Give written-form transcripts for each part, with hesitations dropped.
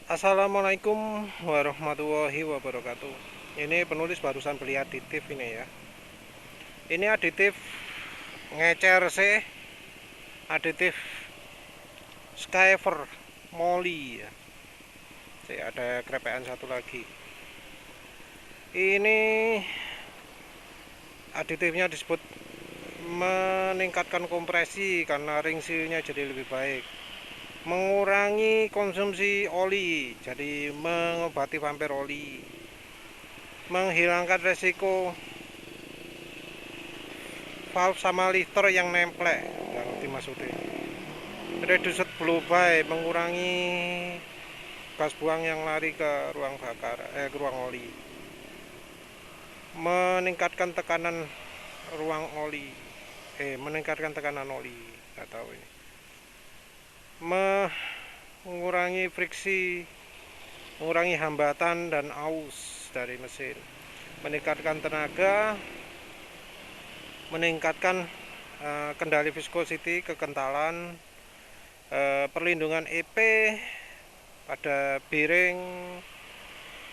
Assalamualaikum warahmatullahi wabarakatuh. Ini penulis barusan beli aditif ini ya. Ini aditif ngecer sih, aditif Skyver Molly ya. Ada kerepean satu lagi. Ini aditifnya disebut meningkatkan kompresi karena ring sealnya jadi lebih baik. Mengurangi konsumsi oli, jadi mengobati vampir oli. Menghilangkan resiko valve sama lifter yang nemplek yang dimaksudnya. Reduced blow by, mengurangi gas buang yang lari ke ruang bakar, ke ruang oli. Meningkatkan tekanan ruang oli, meningkatkan tekanan oli, nggak tahu ini. Mengurangi friksi, mengurangi hambatan dan aus dari mesin. Meningkatkan tenaga, meningkatkan kendali viscosity, kekentalan, perlindungan EP pada bearing,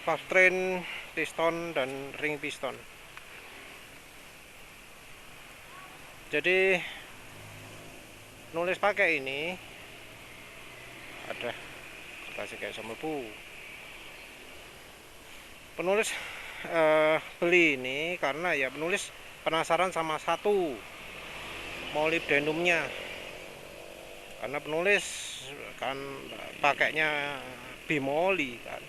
valve train, piston, dan ring piston. Jadi nulis pakai ini ada kasih kayak sama bu. Penulis beli ini karena ya penulis penasaran sama satu molybdenumnya, karena penulis kan pakainya bimoli kan.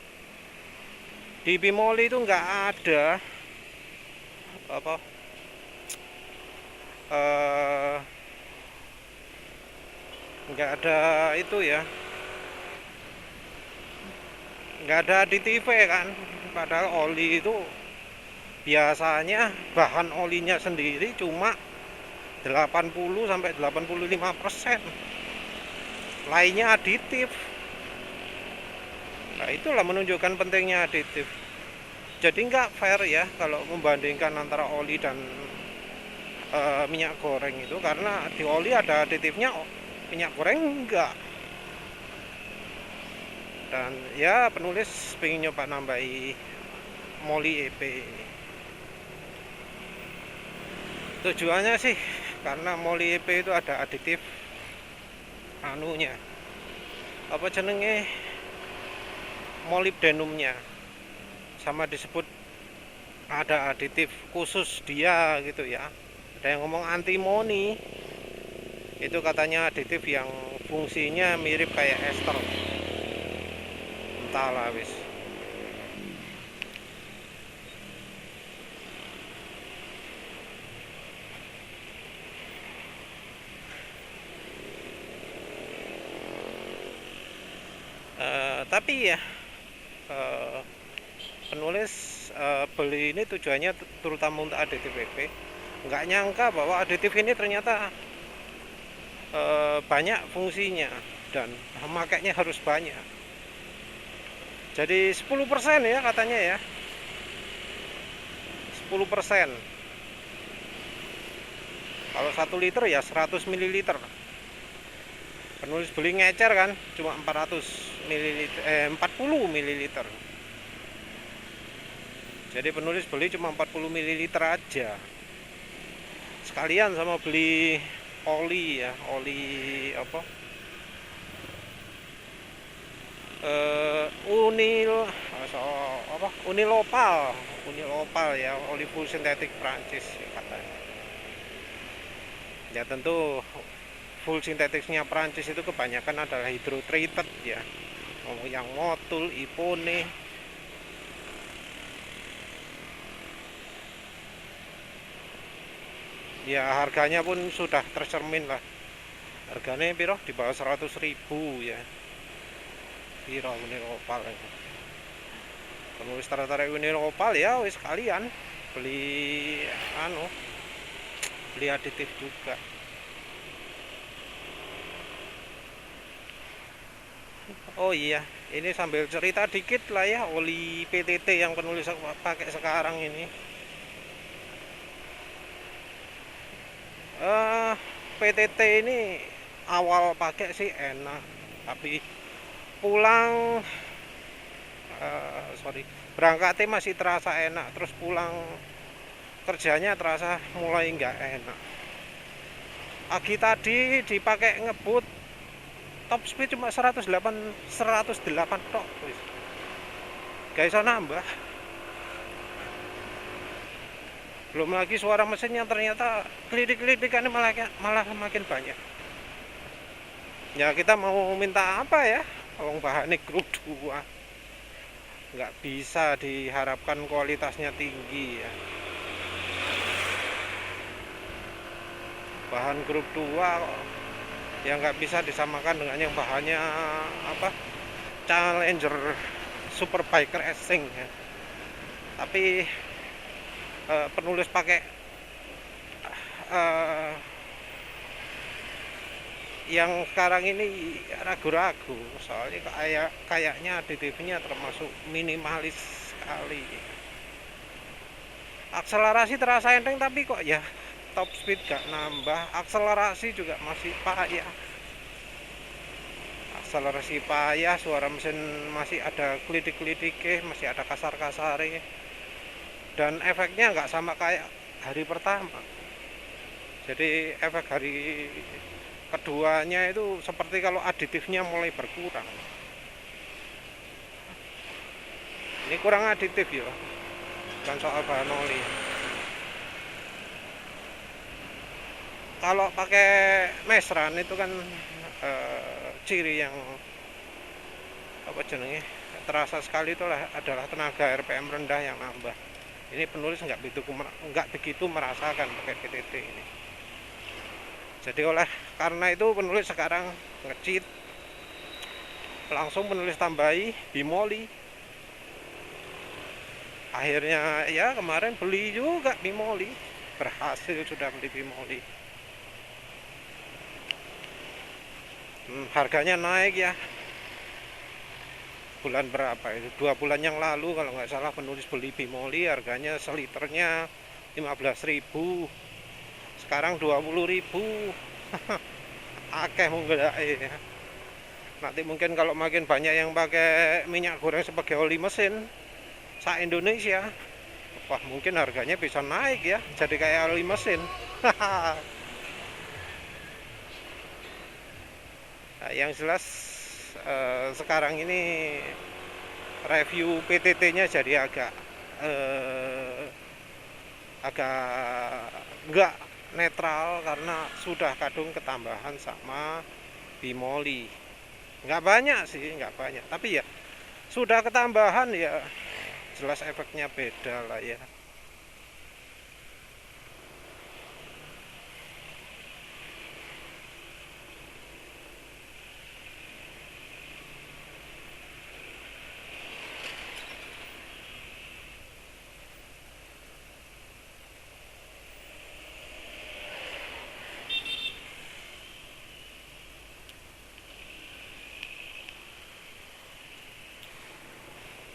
Di bimoli itu nggak ada apa nggak ada itu ya, nggak ada aditif kan. Padahal oli itu biasanya bahan olinya sendiri cuma 80 sampai 85%, lainnya aditif. Nah, itulah menunjukkan pentingnya aditif. Jadi nggak fair ya kalau membandingkan antara oli dan minyak goreng itu, karena di oli ada aditifnya, minyak goreng enggak. Dan ya penulis pengen nyoba nambahi Molly EP ini. Tujuannya sih karena Molly EP itu ada aditif anunya, apa jenenge, molybdenumnya, sama disebut ada aditif khusus dia gitu ya. Ada yang ngomong antimoni, itu katanya aditif yang fungsinya mirip kayak ester, entahlah wis. Tapi ya penulis beli ini tujuannya terutama untuk aditif PP. Nggak nyangka bahwa aditif ini ternyata banyak fungsinya dan pemakainya harus banyak. Jadi 10% ya katanya ya, 10%. Kalau 1 liter ya 100 ml. Penulis beli ngecer kan cuma 400 ml, 40 ml. Jadi penulis beli cuma 40 ml aja. Sekalian sama beli oli ya, oli apa? Unil apa? Unilopal ya, oli full sintetik Prancis katanya. Ya tentu full sintetiknya Prancis itu kebanyakan adalah hydrotreated ya. Yang motul, ipone. Ya harganya pun sudah tercermin lah. Harganya piro di bawah 100.000 ya. Piro Unilopal itu. Penulis tertarik Unilopal ya wis kalian beli beli aditif juga. Oh iya, ini sambil cerita dikit lah ya, oli PTT yang penulis pakai sekarang ini. PTT ini awal pakai sih enak, tapi pulang sorry, berangkatnya masih terasa enak, terus pulang kerjanya terasa mulai nggak enak. Pagi tadi dipakai ngebut top speed cuma 108 tok wis. Gak iso nambah. Belum lagi suara mesin yang ternyata klidik-klidikan malah makin banyak. Ya kita mau minta apa ya? Kalau bahannya grup 2 nggak bisa diharapkan kualitasnya tinggi ya. Bahan grup 2 yang nggak bisa disamakan dengan yang bahannya apa, Challenger Superbiker Racing ya. Tapi penulis pakai yang sekarang ini ragu-ragu, soalnya kayaknya aditifnya termasuk minimalis sekali. Akselerasi terasa enteng, tapi kok ya top speed gak nambah, akselerasi juga masih payah. Akselerasi payah, suara mesin masih ada klidik-klidiknya, masih ada kasar-kasarnya. Dan efeknya nggak sama kayak hari pertama. Jadi efek hari keduanya itu seperti kalau aditifnya mulai berkurang. Ini kurang aditif ya, bukan soal bahan oli. Kalau pakai mesran itu kan ciri yang apa jenenge terasa sekali itu adalah tenaga RPM rendah yang nambah. Ini penulis nggak begitu merasakan pakai PTT ini. Jadi karena itu penulis sekarang nge-cheat, langsung penulis tambahi bimoli. Akhirnya ya kemarin beli juga bimoli, berhasil sudah beli bimoli. Harganya naik ya. Bulan berapa itu? 2 bulan yang lalu kalau nggak salah penulis beli bimoli, harganya seliternya 15.000. Sekarang 20.000. Akeh mungkin ya. Nanti mungkin kalau makin banyak yang pakai minyak goreng sebagai oli mesin se-Indonesia, wah mungkin harganya bisa naik ya, jadi kayak oli mesin. Nah, yang jelas sekarang ini review PTT-nya jadi agak enggak netral karena sudah kadung ketambahan sama bimoli. Enggak banyak sih, enggak banyak, tapi ya sudah ketambahan ya jelas efeknya beda lah ya.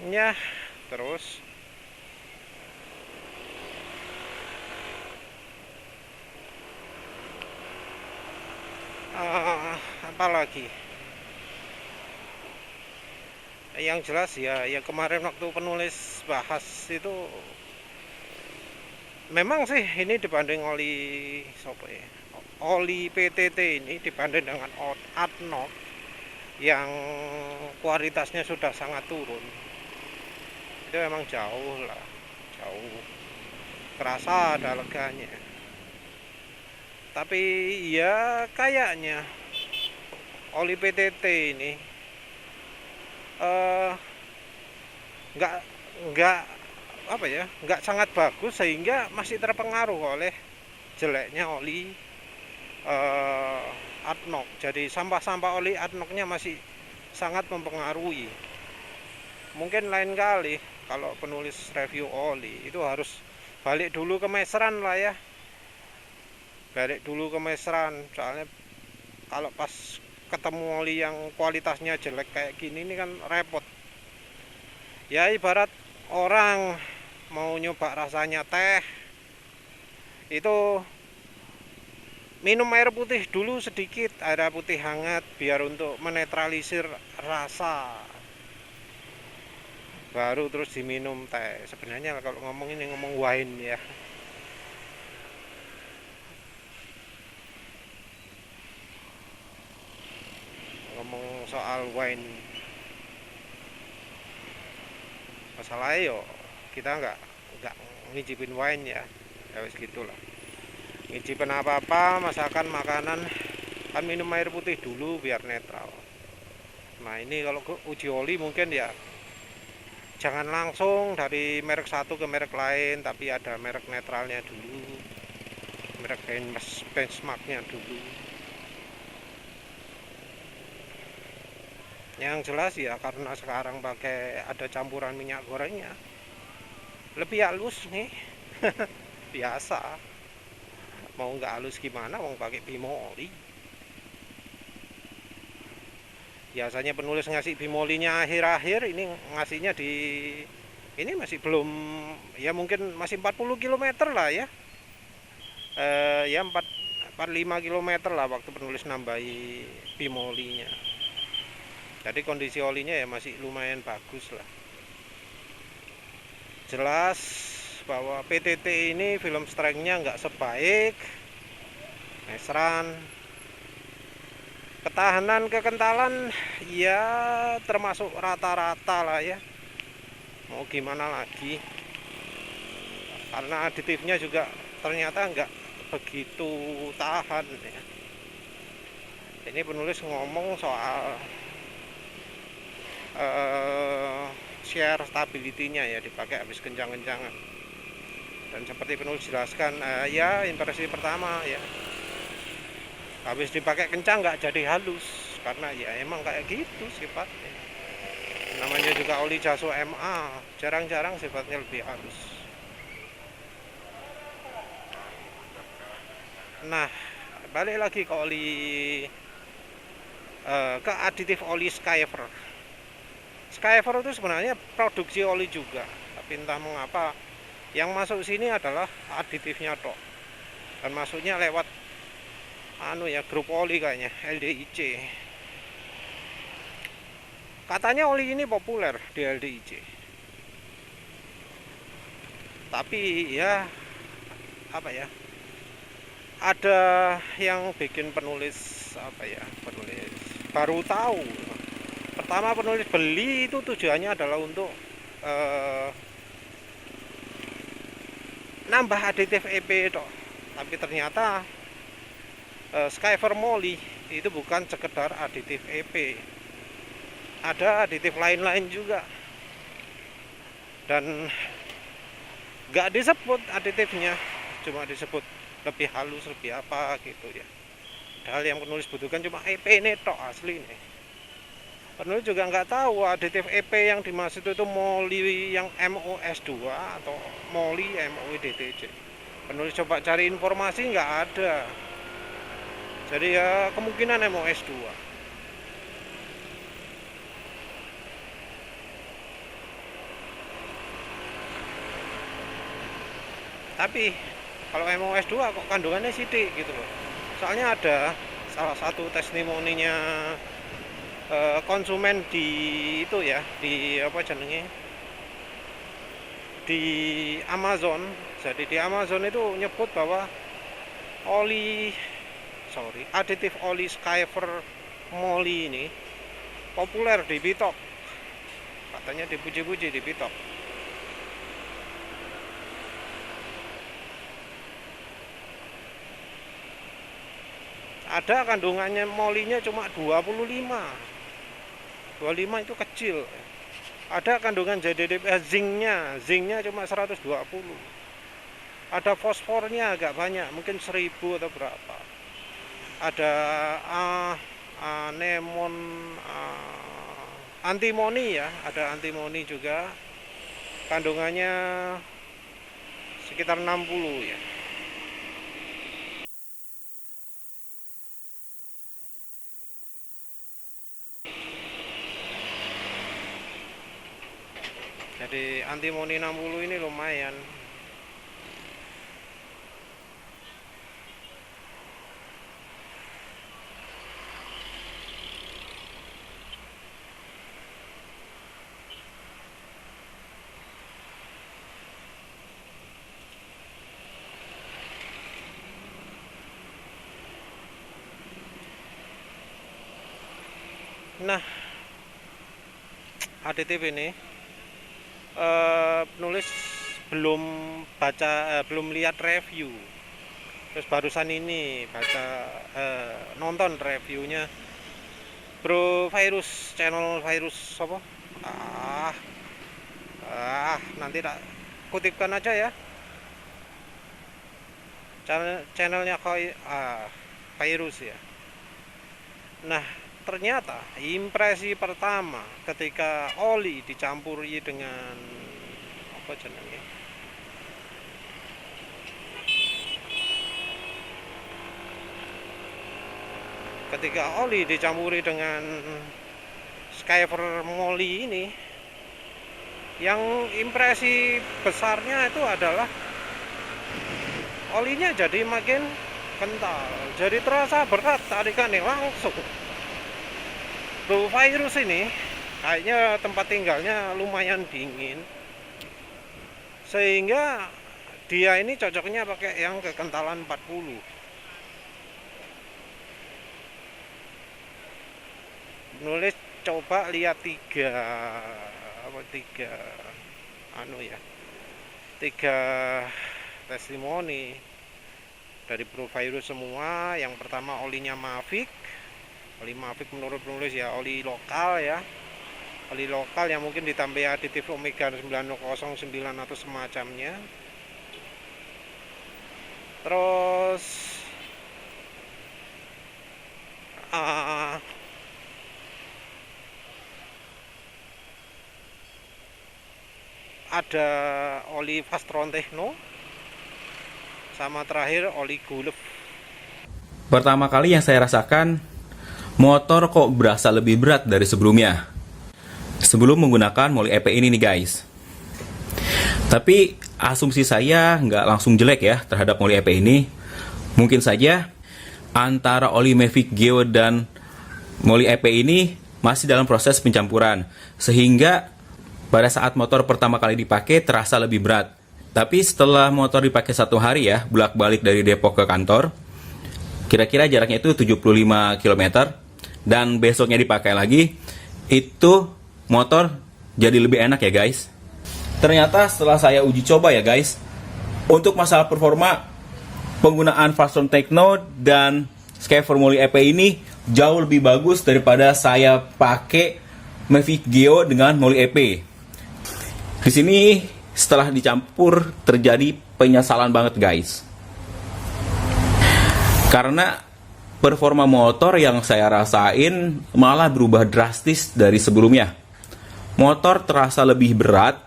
Ya, terus apalagi yang jelas ya kemarin waktu penulis bahas itu memang sih ini dibanding oli PTT ini dibanding dengan ADNOC yang kualitasnya sudah sangat turun, itu emang jauh kerasa ada leganya. Tapi ya kayaknya oli PTT ini nggak apa ya, nggak sangat bagus sehingga masih terpengaruh oleh jeleknya oli ADNOC. Jadi sampah-sampah oli ADNOC-nya masih sangat mempengaruhi. Mungkin lain kali kalau penulis review oli itu harus balik dulu ke mesran lah ya, balik dulu ke mesran, soalnya kalau pas ketemu oli yang kualitasnya jelek kayak gini ini kan repot ya. Ibarat orang mau nyoba rasanya teh, itu minum air putih dulu sedikit, air putih hangat biar untuk menetralisir rasa. baru terus diminum teh. Sebenarnya kalau ngomong ini ngomong wine ya, ngomong soal wine, masalahnya yo kita nggak ngicipin wine ya, ya wis gitulah. Ngicipin apa-apa, masakan, makanan, kan minum air putih dulu biar netral. Nah ini kalau uji oli mungkin ya jangan langsung dari merek satu ke merek lain, tapi ada merek netralnya dulu, merek benchmarknya dulu. Yang jelas ya karena sekarang pakai ada campuran minyak gorengnya, lebih halus nih. Biasa, mau nggak halus gimana, mau pakai bimoli. Biasanya penulis ngasih bimolinya akhir-akhir, ini ngasihnya di ini masih belum, ya mungkin masih 40 km lah ya, ya 45 km lah waktu penulis nambahi bimolinya. Jadi kondisi olinya ya masih lumayan bagus lah. Jelas bahwa PTT ini film strength-nya nggak sebaik Nesran. Ketahanan kekentalan ya termasuk rata-rata lah ya. Mau gimana lagi? Karena aditifnya juga ternyata nggak begitu tahan ya. Ini penulis ngomong soal share stability-nya ya, dipakai habis kencang-kencangan. Dan seperti penulis jelaskan, ya impresi pertama ya habis dipakai kencang nggak jadi halus, karena ya emang kayak gitu sifatnya. Namanya juga oli Jaso MA, jarang-jarang sifatnya lebih halus. Nah, balik lagi ke oli, ke aditif oli Skyver. Skyver itu sebenarnya produksi oli juga, tapi entah mengapa yang masuk sini adalah aditifnya tok, dan masuknya lewat grup oli kayaknya, LDIC. Katanya oli ini populer di LDIC, tapi ya apa ya, ada yang bikin penulis baru tahu. Pertama penulis beli itu tujuannya adalah untuk nambah aditif EP toh. Tapi ternyata Skyver Moly itu bukan sekedar aditif EP, ada aditif lain-lain juga, dan nggak disebut aditifnya, cuma disebut lebih halus, lebih apa gitu ya. Padahal yang penulis butuhkan cuma EP ini tok asli nih. Penulis juga nggak tahu aditif EP yang dimaksud itu Moly yang MOS2 atau Moly MOI-DTC. Penulis coba cari informasi nggak ada. Jadi ya kemungkinan MOS2. Tapi kalau MOS2 kok kandungannya sidik gitu loh. Soalnya ada salah satu testimoninya konsumen di itu ya, di apa jenenge, di Amazon. Jadi di Amazon itu nyebut bahwa aditif oli Skyver Moly ini populer di Bitok. Katanya dipuji-puji di Bitok. Ada kandungannya molinya cuma 25 itu kecil. Ada kandungan zinknya cuma 120. Ada fosfornya agak banyak, mungkin 1000 atau berapa. Ada anemon, antimoni ya, ada antimoni juga, kandungannya sekitar 60 ya. Jadi antimoni 60 ini lumayan. Nah, ADTV ini penulis belum belum lihat review, terus barusan ini baca nonton reviewnya Bro Virus, channel Virus apa? Nanti tak kutipkan aja ya, channelnya Virus ya. Nah, ternyata impresi pertama ketika oli dicampuri dengan apa jenenge, ketika oli dicampuri dengan Skyver Molly ini, yang impresi besarnya itu adalah olinya jadi makin kental, jadi terasa berat tarikannya langsung. Bro Virus ini kayaknya tempat tinggalnya lumayan dingin, sehingga dia ini cocoknya pakai yang kekentalan 40. Nulis coba lihat tiga testimoni dari Bro Virus semua. Yang pertama olinya Mavic. Oli Mavic menurut penulis ya oli lokal ya. Oli lokal yang mungkin ditambah aditif Omega 909 atau semacamnya. Terus ada oli Fastron Techno, sama terakhir oli Gulf. Pertama kali yang saya rasakan, motor kok berasa lebih berat dari sebelumnya. Sebelum menggunakan Molly EP ini nih guys. Tapi asumsi saya nggak langsung jelek ya terhadap Molly EP ini. Mungkin saja antara oli Mavic Geo dan Molly EP ini masih dalam proses pencampuran, sehingga pada saat motor pertama kali dipakai terasa lebih berat. Tapi setelah motor dipakai 1 hari ya, bolak-balik dari Depok ke kantor, kira-kira jaraknya itu 75 km, dan besoknya dipakai lagi, itu motor jadi lebih enak ya guys. Ternyata setelah saya uji coba ya guys, untuk masalah performa, penggunaan Fastron Techno dan Skyver Molly EP ini jauh lebih bagus daripada saya pakai Mavic Geo dengan Molly EP. Di sini setelah dicampur terjadi penyesalan banget guys. Karena performa motor yang saya rasain malah berubah drastis dari sebelumnya. Motor terasa lebih berat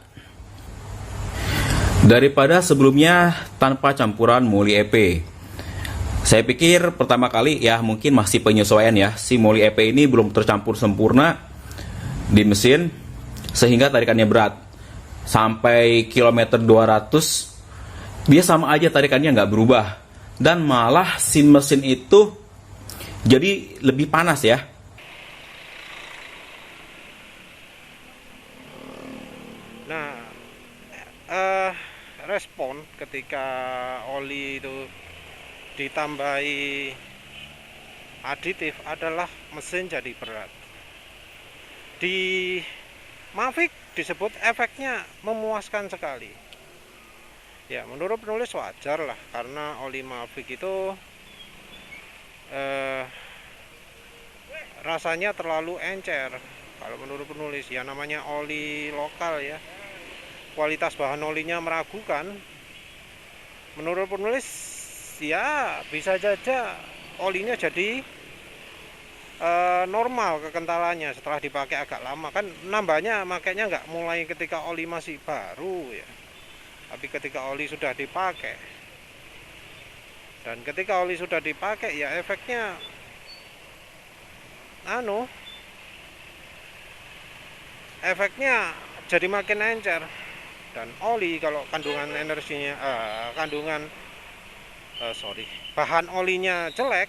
daripada sebelumnya tanpa campuran Molly EP. Saya pikir pertama kali ya mungkin masih penyesuaian ya. Si Molly EP ini belum tercampur sempurna di mesin sehingga tarikannya berat. Sampai kilometer 200 dia sama aja tarikannya nggak berubah, dan malah si mesin itu jadi lebih panas ya. Nah, respon ketika oli itu ditambahi aditif adalah mesin jadi berat. Di Mavic disebut efeknya memuaskan sekali. Ya, menurut penulis wajar lah, karena oli Mavic itu rasanya terlalu encer. Kalau menurut penulis ya, namanya oli lokal ya, kualitas bahan olinya meragukan. Menurut penulis ya bisa saja olinya jadi normal kekentalannya setelah dipakai agak lama. Kan nambahnya makanya nggak mulai ketika oli masih baru ya, tapi ketika oli sudah dipakai. Dan ketika oli sudah dipakai ya efeknya efeknya jadi makin encer. Dan oli kalau kandungan energinya bahan olinya jelek,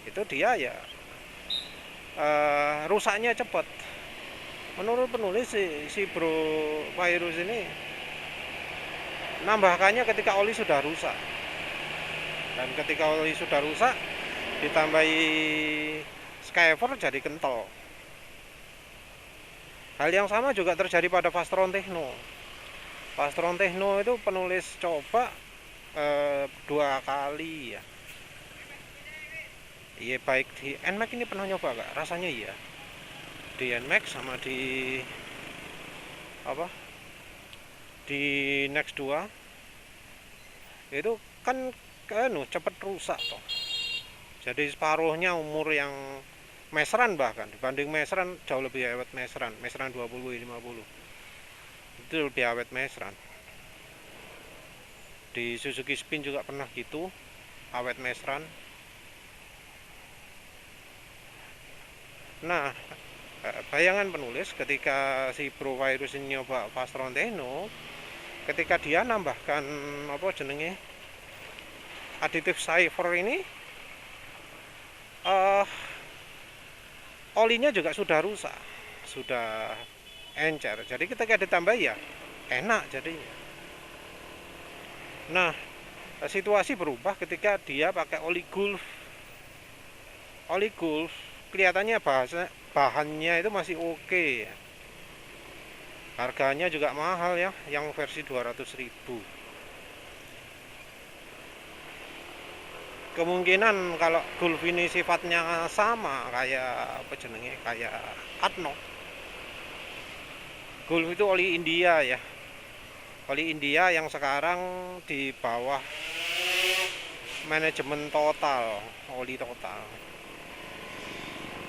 itu dia ya rusaknya cepat. Menurut penulis si Bro Virus ini nambahkannya ketika oli sudah rusak, dan ketika oli sudah rusak ditambahi Skyver jadi kental. Hal yang sama juga terjadi pada Fastron Techno. Fastron Techno itu penulis coba 2 kali ya. Iya, baik di NMAX ini pernah nyoba gak? Rasanya iya. Di NMAX sama di apa? Di Next 2 itu kan cepet rusak toh. Jadi separuhnya umur yang meseran, bahkan dibanding meseran jauh lebih awet meseran 20 50 itu lebih awet meseran. Di Suzuki Spin juga pernah gitu, awet meseran. Nah, bayangan penulis ketika si Bro Virus ini nyoba Fastron Techno, ketika dia nambahkan apa jenenge aditif cipher ini, olinya juga sudah rusak, sudah encer. Jadi ketika ditambah ya enak jadinya. Nah, situasi berubah ketika dia pakai oli Gulf. Oli Gulf kelihatannya bahannya itu masih oke ya. Harganya juga mahal ya, yang versi 200.000. Kemungkinan kalau Gulf ini sifatnya sama kayak apa jenenge, kayak Adno. Gulf itu oli India ya. Oli India yang sekarang di bawah manajemen Total, oli Total.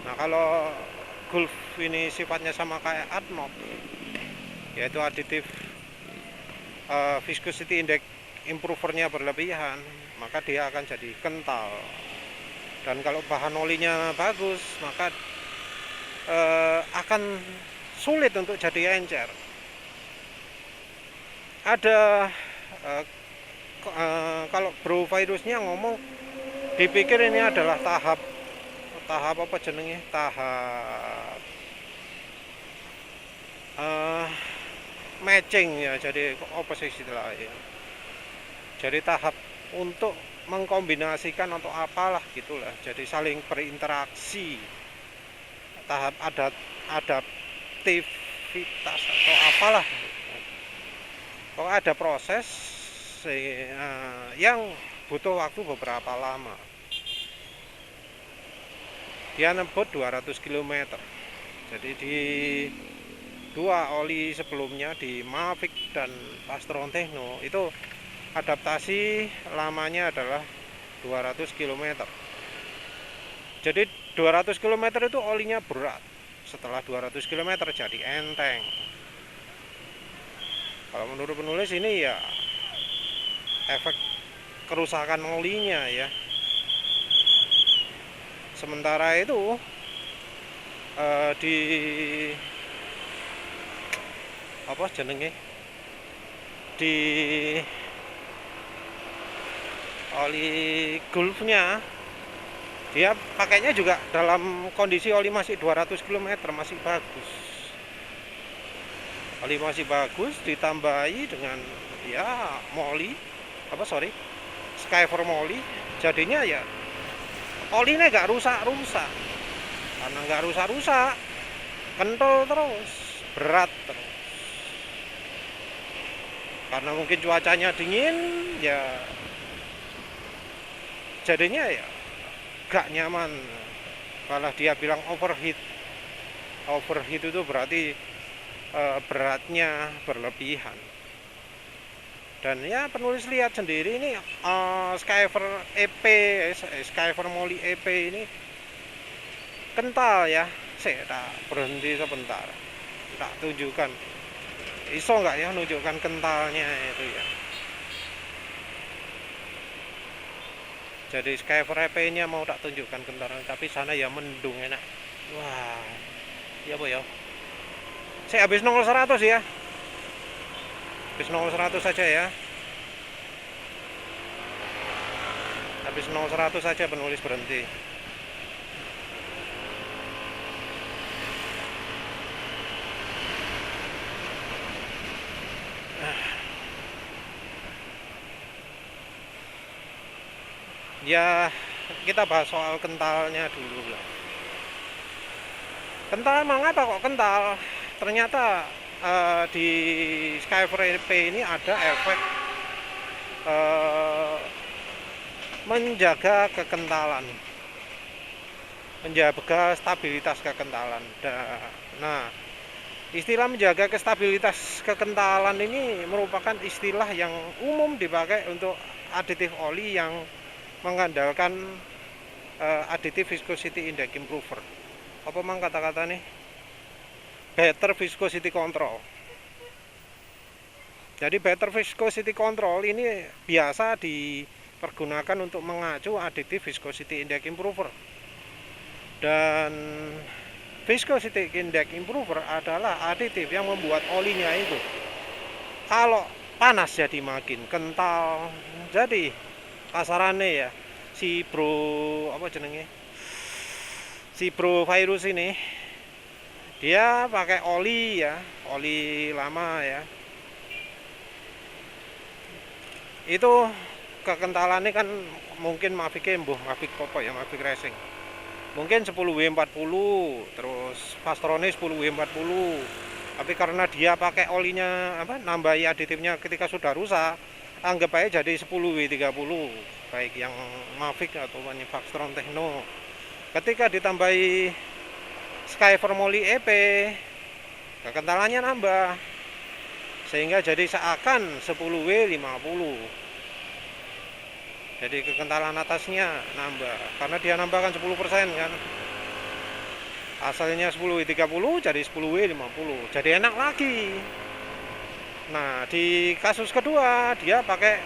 Nah, kalau Gulf ini sifatnya sama kayak Adno, yaitu aditif viscosity index improvernya berlebihan, maka dia akan jadi kental. Dan kalau bahan olinya bagus, maka akan sulit untuk jadi encer. Ada kalau Bro Virusnya ngomong, dipikir ini adalah tahap apa jenenge, tahap matching ya. Jadi apa sih istilahnya, jadi tahap untuk mengkombinasikan atau apalah gitulah, jadi saling berinteraksi, tahap adaptivitas atau apalah. Kok ada proses yang butuh waktu beberapa lama. Dia nebut 200 km. Jadi di dua oli sebelumnya, di Mavic dan Fastron Techno, itu adaptasi lamanya adalah 200 km. Jadi 200 km itu olinya berat. Setelah 200 km jadi enteng. Kalau menurut penulis ini ya efek kerusakan olinya ya. Sementara itu di apa jenenge, di oli Gulfnya dia pakainya juga dalam kondisi oli masih 200 km, masih bagus. Oli masih bagus, ditambahi dengan ya Skyfer Moly, jadinya ya olinya nggak rusak-rusak. Karena nggak rusak-rusak, kental terus, berat terus. Karena mungkin cuacanya dingin ya, jadinya ya gak nyaman. Malah dia bilang overheat itu berarti beratnya berlebihan. Dan ya penulis lihat sendiri ini Skyfer Moly EP ini kental ya. Saya berhenti sebentar, tak tunjukkan, iso nggak ya nunjukkan kentalnya itu ya. Jadi Skyfer EP nya mau tak tunjukkan kentalnya, tapi sana ya mendung enak. Wah, ya bu ya. Saya habis 0-100 ya. Habis 0-100 saja ya. Habis 0-100 saja penulis berhenti. Ya, kita bahas soal kentalnya dulu lah. Kental emang apa kok kental? ternyata di Skyver EP ini ada efek menjaga kekentalan, menjaga stabilitas kekentalan. Nah, istilah menjaga stabilitas kekentalan ini merupakan istilah yang umum dipakai untuk aditif oli yang mengandalkan additive viscosity index improver. Apa mang kata-kata nih? Better viscosity control. Jadi better viscosity control ini biasa dipergunakan untuk mengacu additive viscosity index improver. Dan viscosity index improver adalah aditif yang membuat olinya itu kalau panas jadi makin kental. Jadi kasarannya ya, si bro virus ini dia pakai oli ya, oli lama ya, itu kekentalannya kan mungkin Mavic Popo ya, Mavic Racing mungkin 10W40, terus Fastroni 10W40. Tapi karena dia pakai olinya nambahi aditifnya ketika sudah rusak, anggap aja jadi 10W30, baik yang Mavic atau Faxtron Techno. Ketika ditambahi Skyver Moly EP, kekentalannya nambah sehingga jadi seakan 10W50. Jadi kekentalan atasnya nambah karena dia nambahkan 10% kan. Asalnya 10W30 jadi 10W50, jadi enak lagi. Nah, di kasus kedua dia pakai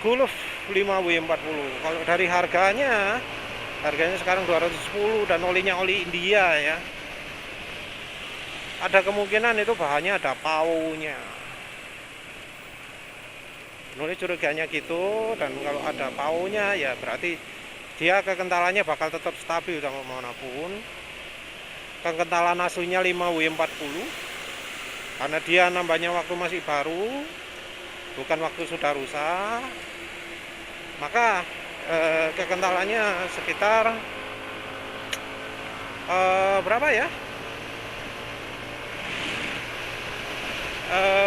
Gulf 5W40. Kalau dari harganya sekarang 210 dan olinya oli India ya. Ada kemungkinan itu bahannya ada paunya. Nulis curiganya gitu, dan kalau ada paunya ya berarti dia kekentalannya bakal tetap stabil sama manapun. Kekentalan aslinya 5W40 karena dia nambahnya waktu masih baru, bukan waktu sudah rusak. Maka kekentalannya sekitar berapa ya?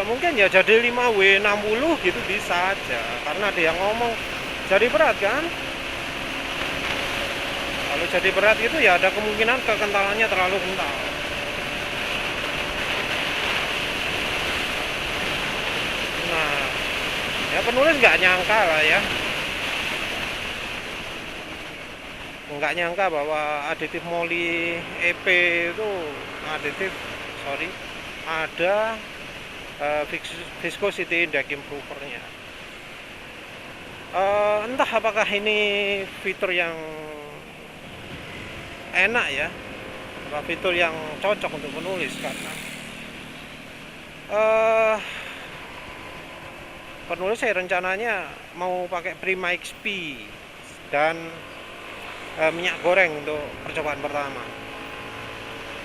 Mungkin ya jadi 5W60 gitu bisa aja, karena ada yang ngomong jadi berat kan. Kalau jadi berat itu ya ada kemungkinan kekentalannya terlalu kental. Nah, ya penulis nggak nyangka lah ya, nggak nyangka bahwa aditif Moly EP itu ada viscosity index improvernya. Entah apakah ini fitur yang enak ya, apa fitur yang cocok untuk penulis, karena penulis saya rencananya mau pakai Prima XP dan minyak goreng untuk percobaan pertama.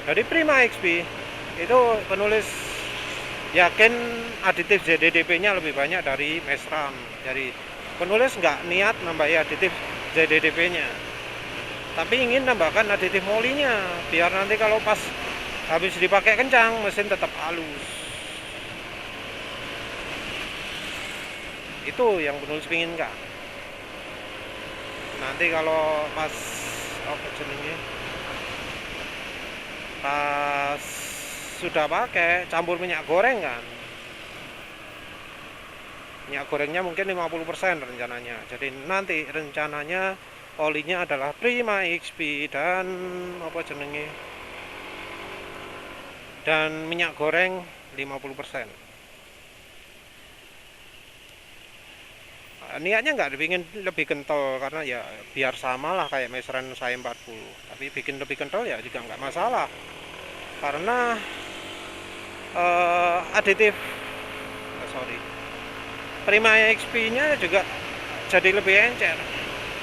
Jadi Prima XP itu penulis yakin aditif ZDDP nya lebih banyak dari Mesram. Jadi penulis nggak niat nambahi aditif ZDDP nya, tapi ingin nambahkan aditif Moly-nya biar nanti kalau pas habis dipakai kencang mesin tetap halus. Itu yang penulis inginkan. Nanti kalau pas pas sudah pakai campur minyak goreng kan, minyak gorengnya mungkin 50% rencananya. Jadi nanti rencananya olinya adalah Prima XP dan dan minyak goreng 50%. Niatnya nggak dipingin lebih kental, karena ya biar sama lah kayak Mesran saya 40, tapi bikin lebih kental ya juga nggak masalah, karena aditif Prima XP nya juga jadi lebih encer.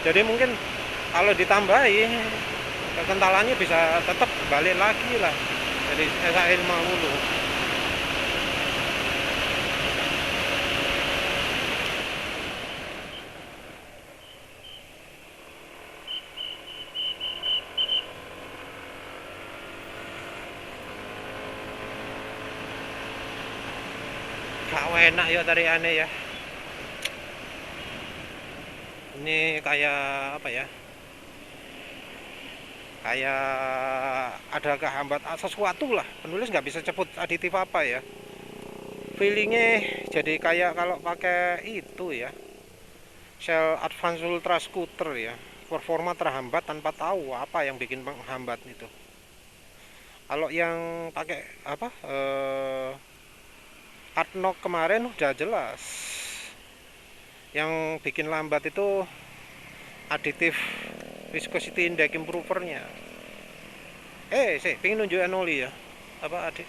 Jadi mungkin kalau ditambahi kekentalannya bisa tetap balik lagi lah, jadi SAE 50. gak enak ya tariannya ya. Ini kayak apa ya, kayak ada kehambat sesuatu lah, penulis nggak bisa sebut aditif apa ya, feelingnya jadi kayak kalau pakai itu ya, Shell Advance Ultra Scooter ya, performa terhambat tanpa tahu apa yang bikin menghambat itu. Kalau yang pakai apa Adnok kemarin udah jelas yang bikin lambat itu aditif viscosity index improvernya. Sih pengen nunjukin oli ya, apa adik,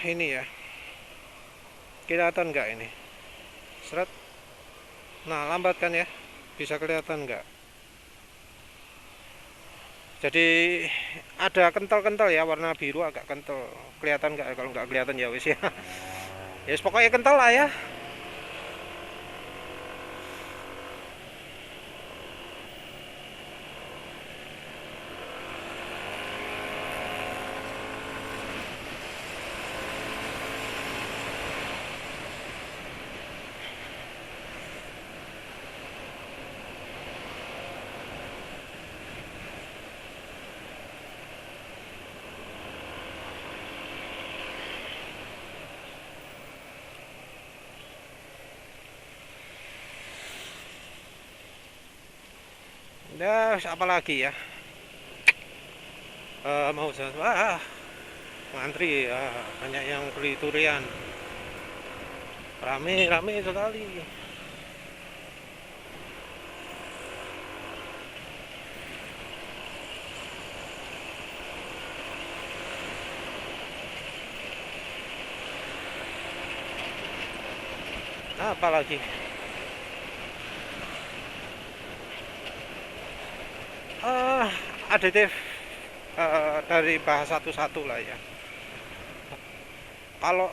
ini ya, kelihatan nggak ini seret. Nah lambat kan ya, bisa kelihatan nggak, jadi ada kental-kental ya, warna biru agak kental, kelihatan nggak? Kalau nggak kelihatan ya wis ya. Ya pokoknya kental lah ya. Nah, apa lagi ya? Mau ngantri ya, banyak yang beli durian. Rame sekali. Nah, apa lagi? Ah, aditif dari bahasa satu-satu lah ya. Kalau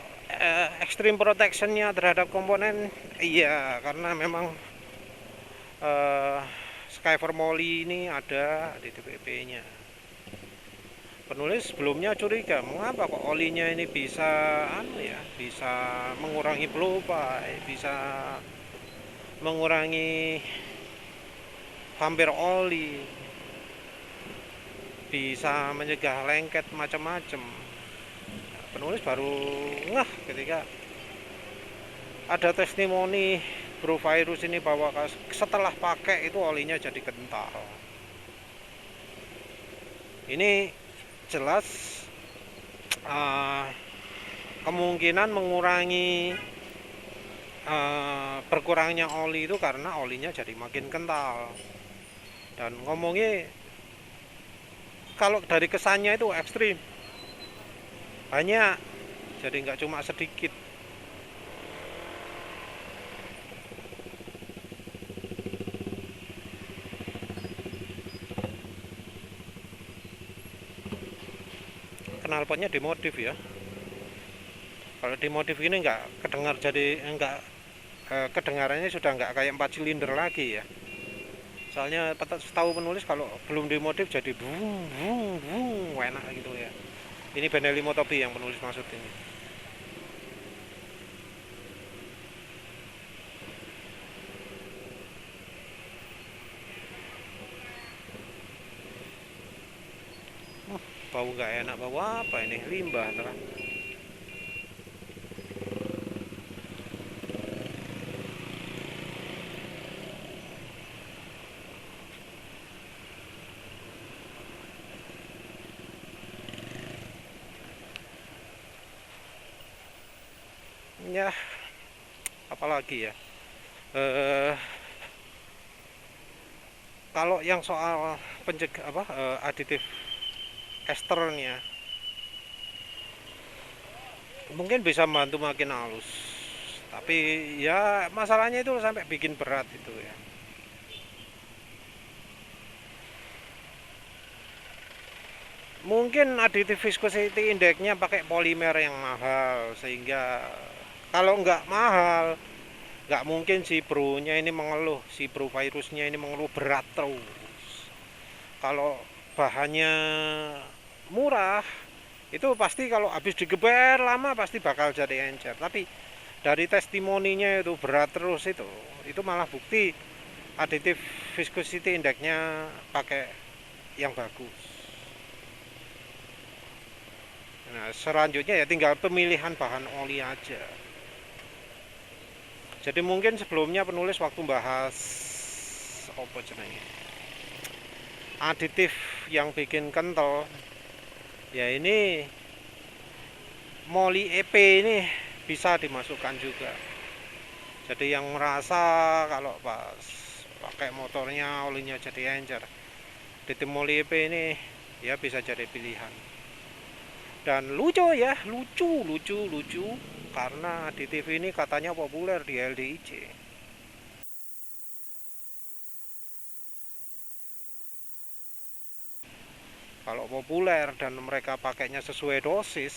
extreme protectionnya terhadap komponen, iya, karena memang eh, Skyver Molly ini ada di TPP-nya. Penulis sebelumnya curiga, mengapa kok olinya ini bisa bisa mengurangi blowby, bisa mengurangi vampir oli, bisa mencegah lengket macam-macam. Penulis baru ngeh ketika ada testimoni Bro Virus ini bahwa setelah pakai itu olinya jadi kental. Ini jelas kemungkinan mengurangi berkurangnya oli itu karena olinya jadi makin kental. Dan ngomongnya kalau dari kesannya itu ekstrim, banyak, jadi nggak cuma sedikit. Knalpotnya dimodif ya. Kalau dimodif ini nggak kedengar, jadi nggak kedengarannya sudah nggak kayak 4 silinder lagi ya. Soalnya setahu penulis kalau belum dimodif jadi bung bung bung enak gitu ya. Ini Benelli Motobi yang penulis maksud ini. Bau nggak enak, bau apa ini, limbah terang. Ya apalagi ya, kalau yang soal pencegah aditif esternya mungkin bisa membantu makin halus, tapi ya masalahnya itu sampai bikin berat itu ya. Mungkin aditif viscosity indexnya pakai polimer yang mahal, sehingga kalau nggak mahal nggak mungkin si Bro-nya ini mengeluh, si Bro Virusnya ini mengeluh berat terus. Kalau bahannya murah itu pasti kalau habis digeber lama pasti bakal jadi encer. Tapi dari testimoninya itu berat terus, itu malah bukti additive viscosity indexnya pakai yang bagus. Nah, selanjutnya ya tinggal pemilihan bahan oli aja. Jadi mungkin sebelumnya penulis waktu bahas apa jenenge aditif yang bikin kental, ya ini Moly EP ini bisa dimasukkan juga. Jadi yang merasa kalau pas pakai motornya olinya jadi encer, aditif Moly EP ini ya bisa jadi pilihan. Dan lucu ya, lucu karena aditif ini katanya populer di LDIC. Kalau populer dan mereka pakainya sesuai dosis,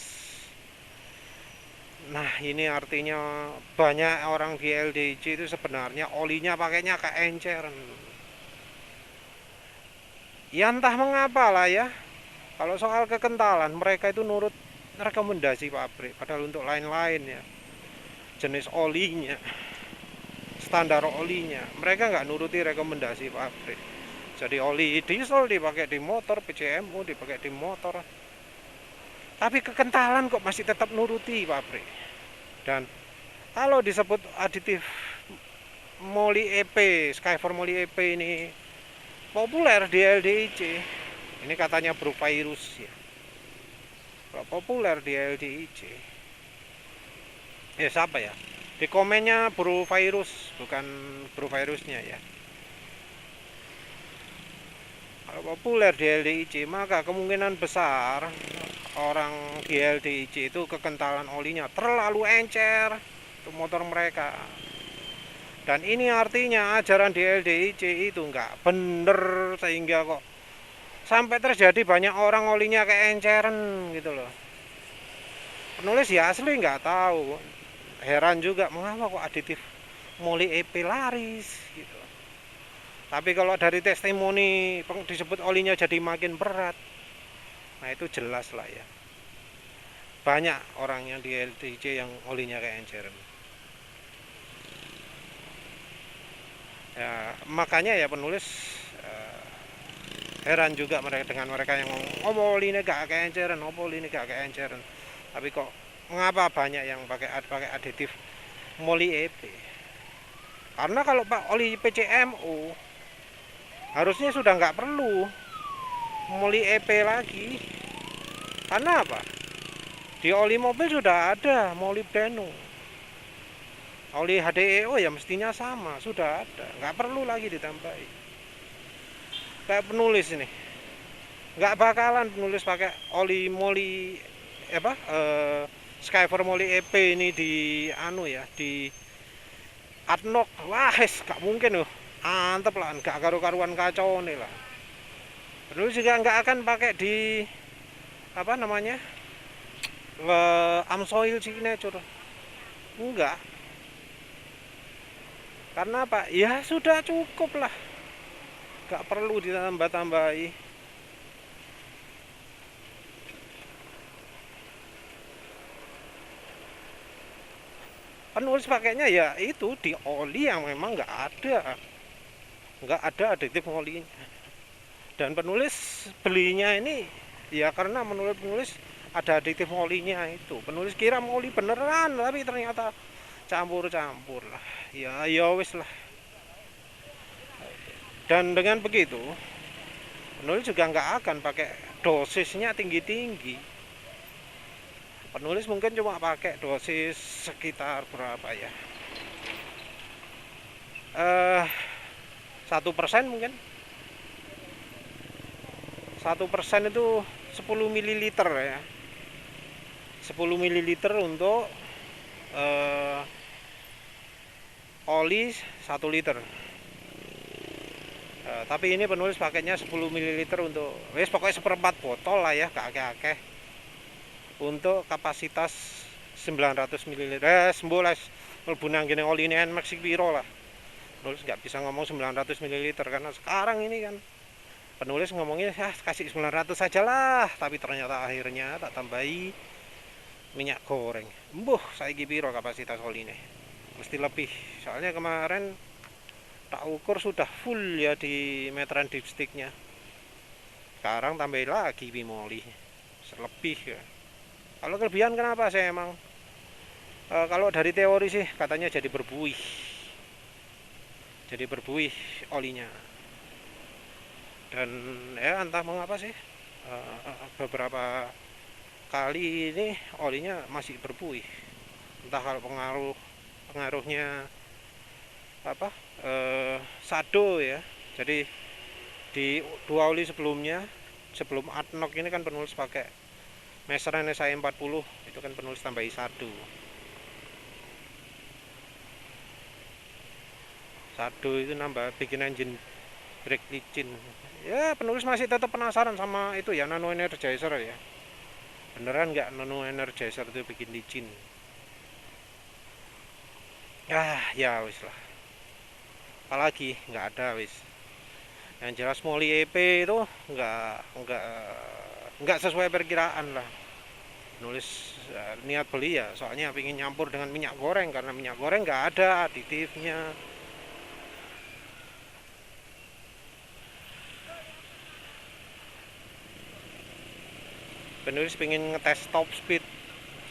nah ini artinya banyak orang di LDIC itu sebenarnya olinya pakainya keenceran. Ya entah mengapa lah ya. Kalau soal kekentalan, mereka itu nurut rekomendasi pabrik. Padahal untuk lain-lain ya, jenis olinya, standar olinya, mereka nggak nuruti rekomendasi pabrik. Jadi oli diesel dipakai di motor, PCMU dipakai di motor. Tapi kekentalan kok masih tetap nuruti pabrik. Dan kalau disebut aditif Moly EP, Skyfor Moly EP ini populer di LDIC, ini katanya Bruvirus ya. Kalau populer di LDIC, siapa ya? Di komennya Bruvirus, bukan Bruvirusnya ya. Kalau populer di LDIC, maka kemungkinan besar orang di LDIC itu kekentalan olinya terlalu encer untuk motor mereka. Dan ini artinya ajaran di LDIC itu nggak bener, sehingga kok sampai terjadi banyak orang olinya keenceran gitu loh. Penulis ya asli nggak tahu, heran juga mengapa kok aditif Moly EP laris gitu. Tapi kalau dari testimoni disebut olinya jadi makin berat, nah itu jelas lah ya, banyak orang yang di LDIC yang olinya keenceran. Ya, makanya ya penulis heran juga dengan mereka yang ngomong oli ini gak keenceran, oli ini gak keenceran. Tapi kok mengapa banyak yang pakai aditif Moly EP? Karena kalau Pak oli PCMU harusnya sudah nggak perlu Moly EP lagi. Karena apa? Di oli mobil sudah ada molybdenum. Oli HDEO ya mestinya sama, sudah ada, nggak perlu lagi ditambahi. Kayak penulis ini, nggak bakalan penulis pakai oli Moly Skyfor Moly EP ini di di Adnok. Wah, nggak mungkin loh, antep lah, nggak karu-karuan kacau nih lah. Penulis juga nggak akan pakai di Amsoil Signature, enggak. Karena apa? Ya sudah cukup lah, gak perlu ditambah-tambahi. Penulis pakainya ya itu di oli yang memang nggak ada aditif olinya. Dan penulis belinya ini ya karena menurut penulis ada aditif olinya itu. Penulis kira oli beneran, tapi ternyata campur-campur lah. Ya wis lah. Dan dengan begitu penulis juga nggak akan pakai dosisnya tinggi-tinggi. Penulis mungkin cuma pakai dosis sekitar berapa ya, 1% mungkin. 1% itu 10 ml ya, 10 ml untuk oli 1 liter. Tapi ini penulis pakainya 10 ml untuk pokoknya seperempat botol lah ya, gak akeh-akeh, untuk kapasitas 900 ml. Sembolas mlebu nang ngene oli ini Nmax piro lah. Penulis nggak bisa ngomong 900 ml karena sekarang ini kan Penulis ngomongnya kasih 900 saja lah, tapi ternyata akhirnya tak tambahi minyak goreng. Embuh, saiki piro kapasitas oline? Mesti lebih. Soalnya kemarin tak ukur sudah full ya di meteran dipsticknya. Sekarang tambahin lagi bimoli. Lebih ya. Kalau kelebihan kenapa saya emang? Kalau dari teori sih katanya jadi berbuih. Jadi berbuih olinya. Dan ya entah mengapa sih beberapa kali ini olinya masih berbuih. Entah kalau pengaruhnya apa sado ya. Jadi di dua oli sebelumnya, sebelum Adnok ini kan penulis pakai Meseran SI 40, itu kan penulis tambahi sado. Sado itu nambah bikin engine brake licin. Ya penulis masih tetap penasaran sama itu ya, nano energizer ya. Beneran nggak nano energizer itu bikin licin? Ya wis lah. Apalagi nggak ada wis. Yang jelas Moli EP itu nggak sesuai perkiraan lah. Nulis niat beli ya, soalnya ingin nyampur dengan minyak goreng karena minyak goreng nggak ada aditifnya. Penulis pengen ngetes top speed,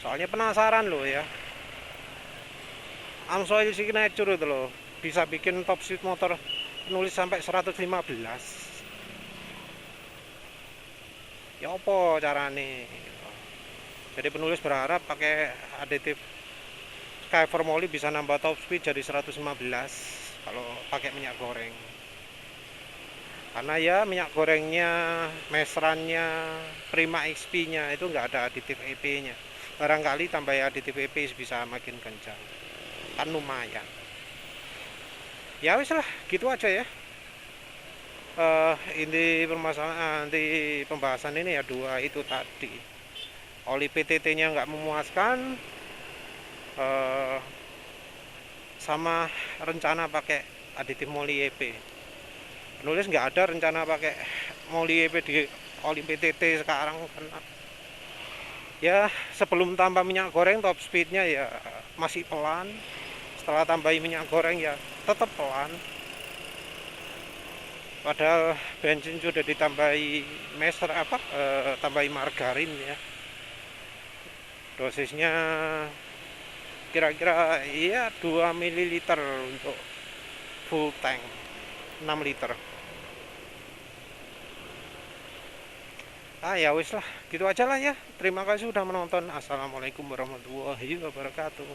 soalnya penasaran loh ya. Amsoil Signature itu loh, bisa bikin top speed motor penulis sampai 115. Ya apa carane? Jadi penulis berharap pakai aditif Skyfer Moly bisa nambah top speed jadi 115 kalau pakai minyak goreng. Karena ya minyak gorengnya, mesrannya, Prima XP-nya itu nggak ada aditif EP-nya. Barangkali tambah aditif EP bisa makin kencang. Kan lumayan. Ya wis lah, gitu aja ya. Inti permasalahan, inti pembahasan ini ya dua itu tadi. Oli PTT-nya nggak memuaskan, sama rencana pakai aditif Moly EP. Penulis nggak ada rencana pakai Moly EP di oli PTT sekarang karena ya sebelum tambah minyak goreng top speednya ya masih pelan, setelah tambahin minyak goreng ya tetap pelan, padahal bensin sudah ditambahi tambahi margarin ya, dosisnya kira-kira ya 2 ml untuk full tank 6 liter. Ya wis lah, gitu aja lah ya. Terima kasih sudah menonton. Assalamualaikum warahmatullahi wabarakatuh.